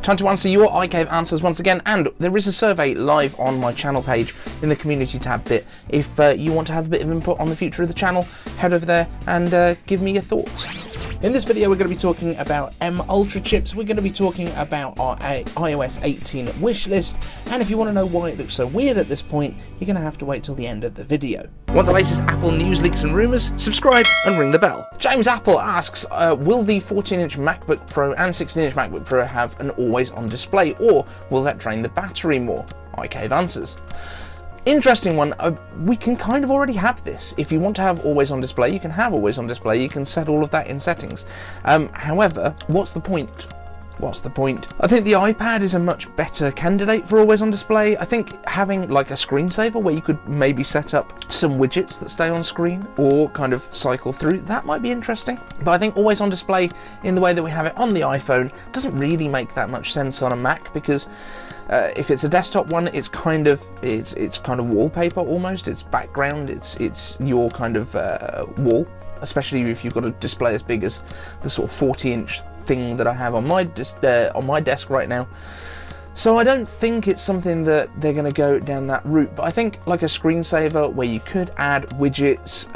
Time to answer your iCave answers once again, and there is a survey live on my channel page in the community tab bit. If you want to have a bit of input on the future of the channel, head over there and give me your thoughts. In this video we're going to be talking about M Ultra chips, we're going to be talking about our iOS 18 wish list, and if you want to know why it looks so weird at this point, you're going to have to wait till the end of the video. Want the latest Apple news, leaks and rumours? Subscribe and ring the bell. James Apple asks, will the 14-inch MacBook Pro and 16-inch MacBook Pro have an always-on display, or will that drain the battery more? iCave answers. Interesting one. We can kind of already have this. If you want to have always on display, you can have always on display. You can set all of that in settings. However, what's the point? What's the point? I think the iPad is a much better candidate for always on display. I think having like a screensaver where you could maybe set up some widgets that stay on screen or kind of cycle through, that might be interesting. But I think always on display in the way that we have it on the iPhone doesn't really make that much sense on a Mac, because if it's a desktop one, it's kind of wallpaper almost. It's background. It's your kind of wall, especially if you've got a display as big as the sort of 40-inch thing that I have on my desk right now. So I don't think it's something that they're going to go down that route. But I think like a screensaver where you could add widgets,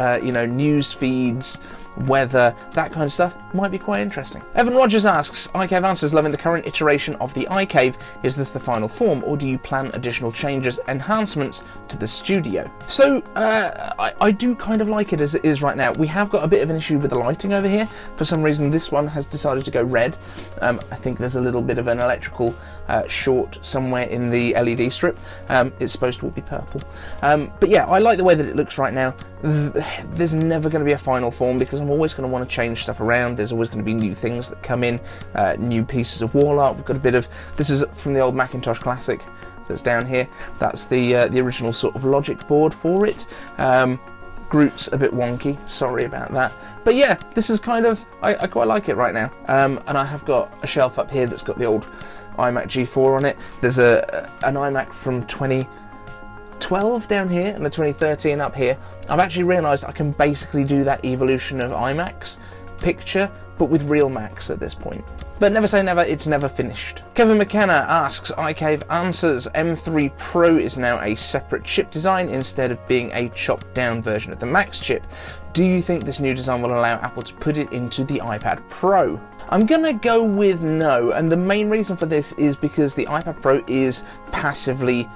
news feeds, weather, that kind of stuff might be quite interesting. Evan Rogers asks, iCave answers, loving the current iteration of the iCave. Is this the final form, or do you plan additional changes, enhancements to the studio? So I do kind of like it as it is right now. We have got a bit of an issue with the lighting over here. For some reason this one has decided to go red. I think there's a little bit of an electrical short somewhere in the LED strip. It's supposed to all be purple. But yeah, I like the way that it looks right now. There's never going to be a final form because I'm always going to want to change stuff around. There's always going to be new things that come in, new pieces of wall art. We've got a bit of, this is from the old Macintosh Classic that's down here. That's the original sort of logic board for it. Group's a bit wonky, sorry about that. But yeah, this is kind of, I quite like it right now. And I have got a shelf up here that's got the old iMac G4 on it. There's an iMac from 2012 down here and a 2013 up here. I've actually realised I can basically do that evolution of iMac's picture, but with real Macs at this point. But never say never, it's never finished. Kevin McKenna asks, iCave answers, M3 Pro is now a separate chip design instead of being a chopped down version of the Max chip. Do you think this new design will allow Apple to put it into the iPad Pro? I'm gonna go with no, and the main reason for this is because the iPad Pro is passively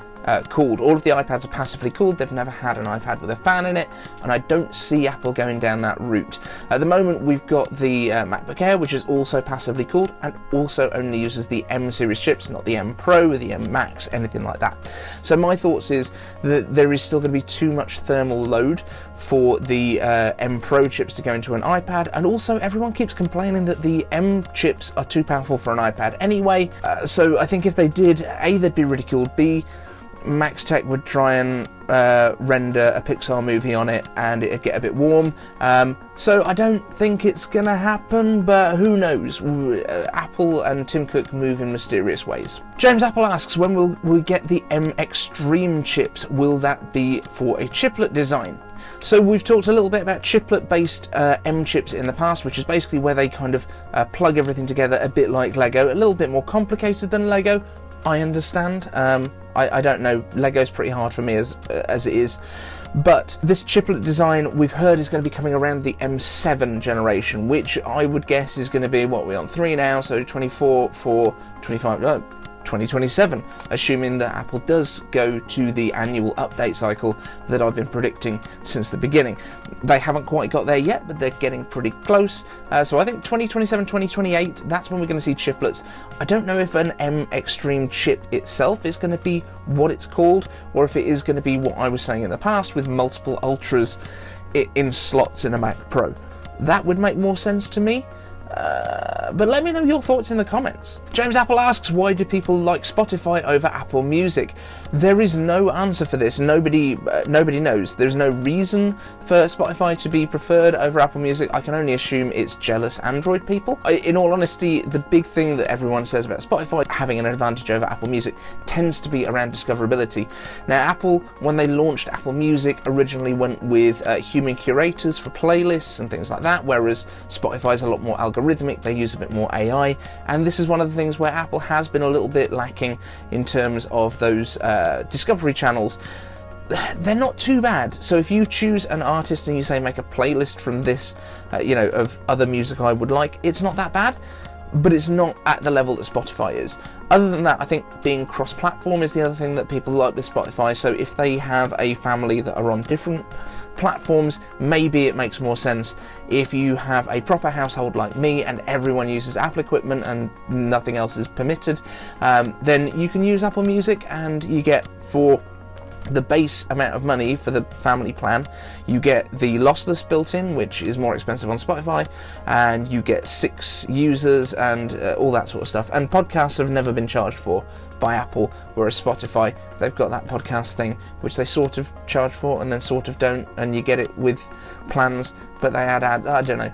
cooled. All of the iPads are passively cooled. They've never had an iPad with a fan in it, and I don't see Apple going down that route. At the moment we've got the MacBook Air, which is also passively cooled and also only uses the M series chips, not the M Pro or the M Max, anything like that. So my thoughts is that there is still going to be too much thermal load for the M Pro chips to go into an iPad, and also everyone keeps complaining that the M chips are too powerful for an iPad anyway. So I think if they did, A, they'd be ridiculed, B, Max Tech would try and render a Pixar movie on it and it'd get a bit warm. So I don't think it's gonna happen, but who knows? Apple and Tim Cook move in mysterious ways. James Apple asks, when will we get the M Extreme chips? Will that be for a chiplet design? So we've talked a little bit about chiplet-based M chips in the past, which is basically where they kind of plug everything together a bit like Lego, a little bit more complicated than Lego. I understand. I don't know. Lego's pretty hard for me as it is. But this chiplet design we've heard is going to be coming around the M7 generation, which I would guess is going to be, what, we're on 3 now, so 24, 4, 25, 2027, assuming that Apple does go to the annual update cycle that I've been predicting since the beginning. They haven't quite got there yet, but they're getting pretty close. So I think 2027, 2028, that's when we're going to see chiplets. I don't know if an M Extreme chip itself is going to be what it's called, or if it is going to be what I was saying in the past with multiple Ultras in slots in a Mac Pro. That would make more sense to me. But let me know your thoughts in the comments. James Apple asks, why do people like Spotify over Apple Music? There is no answer for this. Nobody knows. There's no reason for Spotify to be preferred over Apple Music. I can only assume it's jealous Android people. In all honesty, the big thing that everyone says about Spotify having an advantage over Apple Music tends to be around discoverability. Now, Apple, when they launched Apple Music, originally went with human curators for playlists and things like that, whereas Spotify is a lot more algorithmic. algorithmic, they use a bit more AI, and this is one of the things where Apple has been a little bit lacking in terms of those discovery channels. They're not too bad. So if you choose an artist and you say make a playlist from this, of other music I would like, it's not that bad, but it's not at the level that Spotify is. Other than that, I think being cross-platform is the other thing that people like with Spotify. So if they have a family that are on different platforms, maybe it makes more sense. If you have a proper household like me and everyone uses Apple equipment and nothing else is permitted, then you can use Apple Music, and you get, for the base amount of money for the family plan, you get the lossless built in, which is more expensive on Spotify, and you get 6 users and all that sort of stuff. And podcasts have never been charged for by Apple, whereas Spotify, they've got that podcast thing which they sort of charge for and then sort of don't, and you get it with plans, but they add I don't know.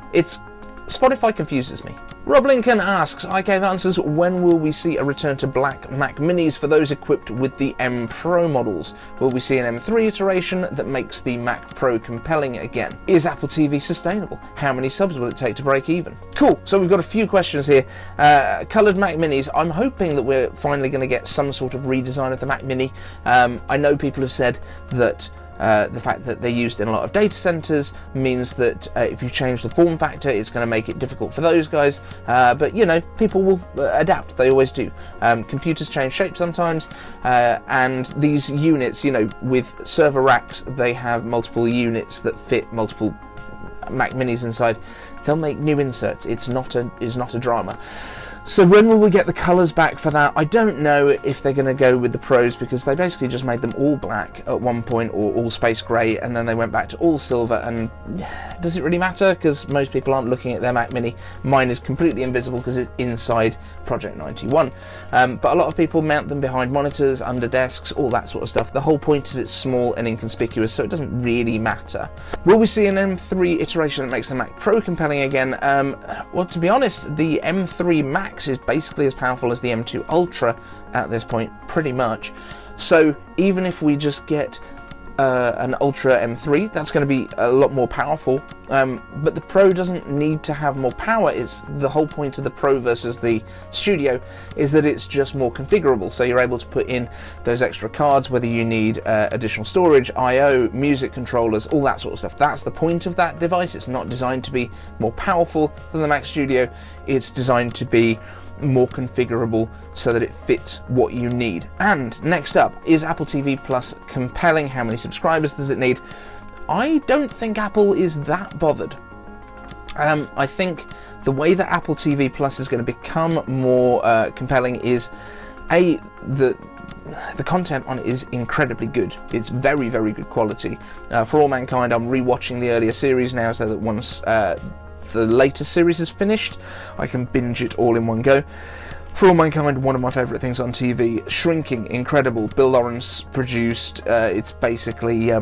Spotify confuses me. Rob Lincoln asks, iCave answers, when will we see a return to black Mac Minis for those equipped with the M Pro models? Will we see an M3 iteration that makes the Mac Pro compelling again? Is Apple TV sustainable? How many subs will it take to break even? Cool, so we've got a few questions here. Coloured Mac Minis, I'm hoping that we're finally going to get some sort of redesign of the Mac Mini. I know people have said that the fact that they're used in a lot of data centers means that if you change the form factor, it's going to make it difficult for those guys. But people will adapt. They always do. Computers change shape sometimes, and these units, with server racks, they have multiple units that fit multiple Mac Minis inside. They'll make new inserts. It's not a drama. So when will we get the colours back for that? I don't know if they're going to go with the Pros, because they basically just made them all black at one point, or all space grey, and then they went back to all silver. And does it really matter? Because most people aren't looking at their Mac Mini. Mine is completely invisible because it's inside Project 91. But a lot of people mount them behind monitors, under desks, all that sort of stuff. The whole point is it's small and inconspicuous, so it doesn't really matter. Will we see an M3 iteration that makes the Mac Pro compelling again? Well, to be honest, the M3 Max is basically as powerful as the M2 Ultra at this point, pretty much. So even if we just get an Ultra M3, that's going to be a lot more powerful. But the Pro doesn't need to have more power. It's the whole point of the Pro versus the Studio is that it's just more configurable. So you're able to put in those extra cards, whether you need additional storage, I/O, music controllers, all that sort of stuff. That's the point of that device. It's not designed to be more powerful than the Mac Studio. It's designed to be more configurable so that it fits what you need. And next up, is Apple TV Plus compelling? How many subscribers does it need? I don't think Apple is that bothered. I think the way that Apple TV Plus is going to become more compelling is the content on it is incredibly good. It's very, very good quality. For All Mankind, I'm rewatching the earlier series now, so that once the later series is finished, I can binge it all in one go. For All Mankind, one of my favourite things on TV. Shrinking, incredible. Bill Lawrence produced. It's basically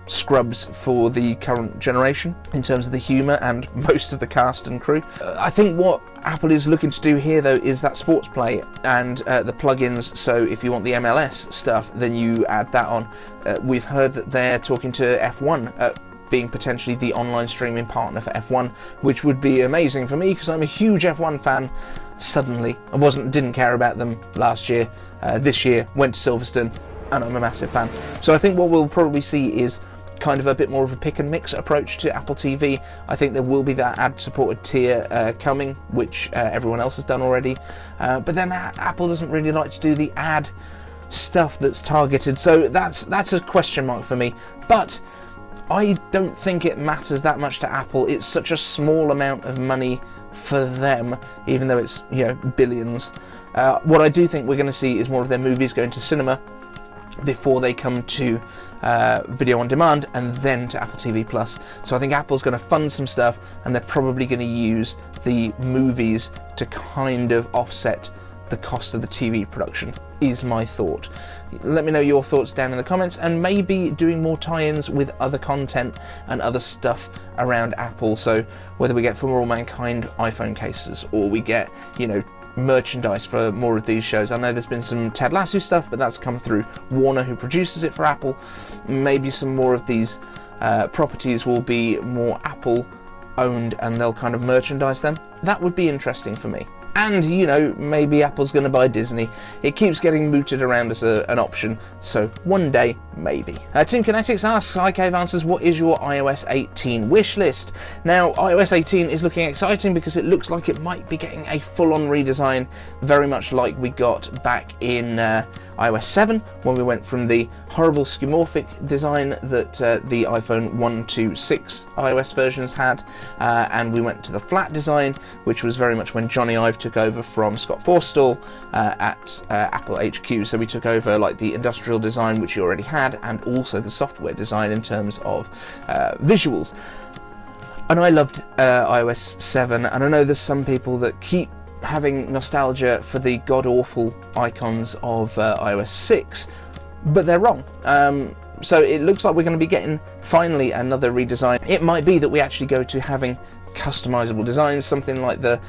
Scrubs for the current generation in terms of the humour and most of the cast and crew. I think what Apple is looking to do here, though, is that sports play and the plugins. So if you want the MLS stuff, then you add that on. We've heard that they're talking to F1, being potentially the online streaming partner for F1, which would be amazing for me because I'm a huge F1 fan. Suddenly, didn't care about them last year. This year, went to Silverstone, and I'm a massive fan. So I think what we'll probably see is kind of a bit more of a pick and mix approach to Apple TV. I think there will be that ad-supported tier coming, which everyone else has done already. But then Apple doesn't really like to do the ad stuff that's targeted, so that's a question mark for me. But I don't think it matters that much to Apple. It's such a small amount of money for them, even though it's billions. What I do think we're going to see is more of their movies going to cinema before they come to video on demand and then to Apple TV Plus. So I think Apple's going to fund some stuff, and they're probably going to use the movies to kind of offset the cost of the TV production, is my thought. Let me know your thoughts down in the comments, and maybe doing more tie-ins with other content and other stuff around Apple. So whether we get For All Mankind iPhone cases, or we get, merchandise for more of these shows. I know there's been some Ted Lasso stuff, but that's come through Warner, who produces it for Apple. Maybe some more of these properties will be more Apple owned and they'll kind of merchandise them. That would be interesting for me. And, you know, maybe Apple's going to buy Disney. It keeps getting mooted around as an option, so one day, maybe. Team Kinetics asks, iCave answers, what is your iOS 18 wish list? Now, iOS 18 is looking exciting because it looks like it might be getting a full-on redesign, very much like we got back in iOS 7, when we went from the horrible skeuomorphic design that the iPhone 1 to 6 iOS versions had, and we went to the flat design, which was very much when Johnny Ive took over from Scott Forstall at Apple HQ. So we took over like the industrial design, which he already had, and also the software design in terms of visuals. And I loved iOS 7, and I know there's some people that keep having nostalgia for the god-awful icons of iOS 6, but they're wrong. So it looks like we're going to be getting finally another redesign. It might be that we actually go to having customizable designs, something like the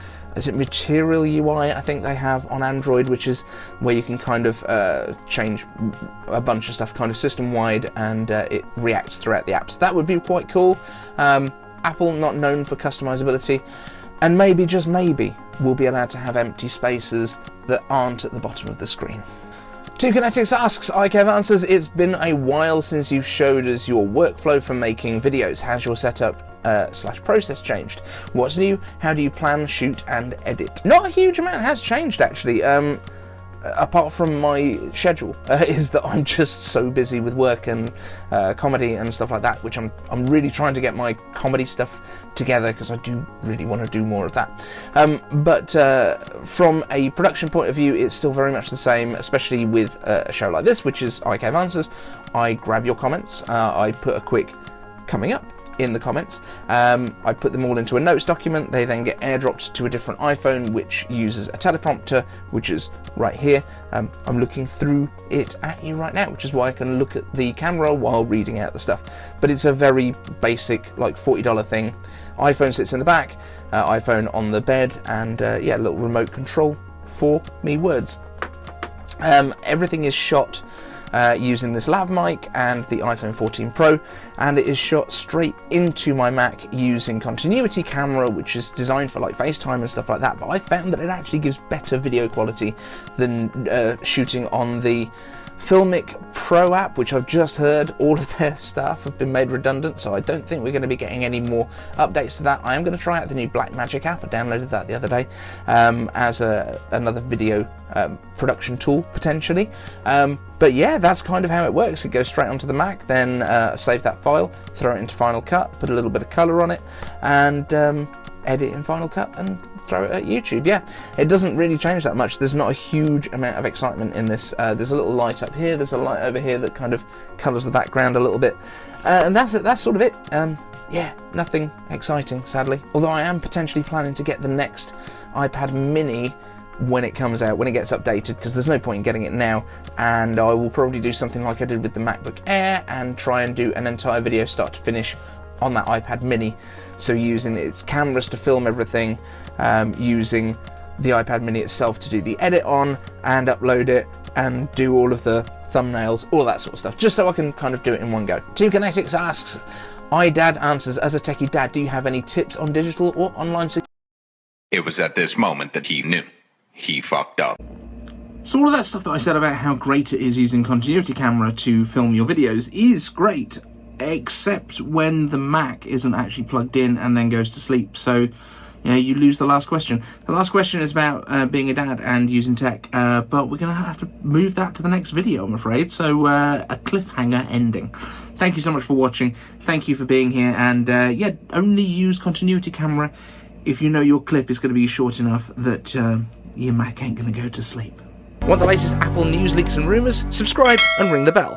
Material UI I think they have on Android, which is where you can kind of change a bunch of stuff kind of system-wide, and it reacts throughout the apps. That would be quite cool. Apple, not known for customizability. And maybe, just maybe, we'll be allowed to have empty spaces that aren't at the bottom of the screen. Team Kinetics asks, iCave answers, it's been a while since you showed us your workflow for making videos. Has your setup / process changed? What's new? How do you plan, shoot and edit? Not a huge amount has changed actually. Apart from my schedule, is that I'm just so busy with work and comedy and stuff like that, which I'm really trying to get my comedy stuff together because I do really want to do more of that. But from a production point of view, it's still very much the same, especially with a show like this, which is iCave Answers. I grab your comments, I put a quick coming up in the comments, I put them all into a notes document. They then get airdropped to a different iPhone, which uses a teleprompter, which is right here. I'm looking through it at you right now, which is why I can look at the camera while reading out the stuff. But it's a very basic, like $40 thing. iPhone sits in the back, iPhone on the bed, and yeah, a little remote control for me words. Everything is shot using this lav mic and the iPhone 14 Pro, and it is shot straight into my Mac using continuity camera, which is designed for like FaceTime and stuff like that, but I found that it actually gives better video quality than shooting on the Filmic Pro app, which I've just heard all of their staff have been made redundant, so I don't think we're going to be getting any more updates to that. I am going to try out the new Blackmagic app. I downloaded that the other day as another video production tool potentially. But yeah, that's kind of how it works. It goes straight onto the Mac, then save that file, throw it into Final Cut, put a little bit of colour on it, and edit in Final Cut and throw it at YouTube. Yeah, it doesn't really change that much. There's not a huge amount of excitement in this. There's a little light up here, there's a light over here that kind of colours the background a little bit, and that's sort of it. Yeah, nothing exciting, sadly. Although I am potentially planning to get the next iPad mini when it comes out, when it gets updated, because there's no point in getting it now, and I will probably do something like I did with the MacBook Air and try and do an entire video start to finish on that iPad mini. So using its cameras to film everything, using the iPad mini itself to do the edit on and upload it and do all of the thumbnails, all that sort of stuff, just so I can kind of do it in one go. Team Kinetics asks, iDad answers, as a techie dad, do you have any tips on digital or online security? It was at this moment that he knew. He fucked up. So all of that stuff that I said about how great it is using continuity camera to film your videos is great, except when the Mac isn't actually plugged in and then goes to sleep. So you lose the last question. The last question is about being a dad and using tech, but we're going to have to move that to the next video, I'm afraid. So a cliffhanger ending. Thank you so much for watching. Thank you for being here. And yeah, only use continuity camera if you know your clip is going to be short enough that your Mac ain't going to go to sleep. Want the latest Apple news, leaks and rumours? Subscribe and ring the bell.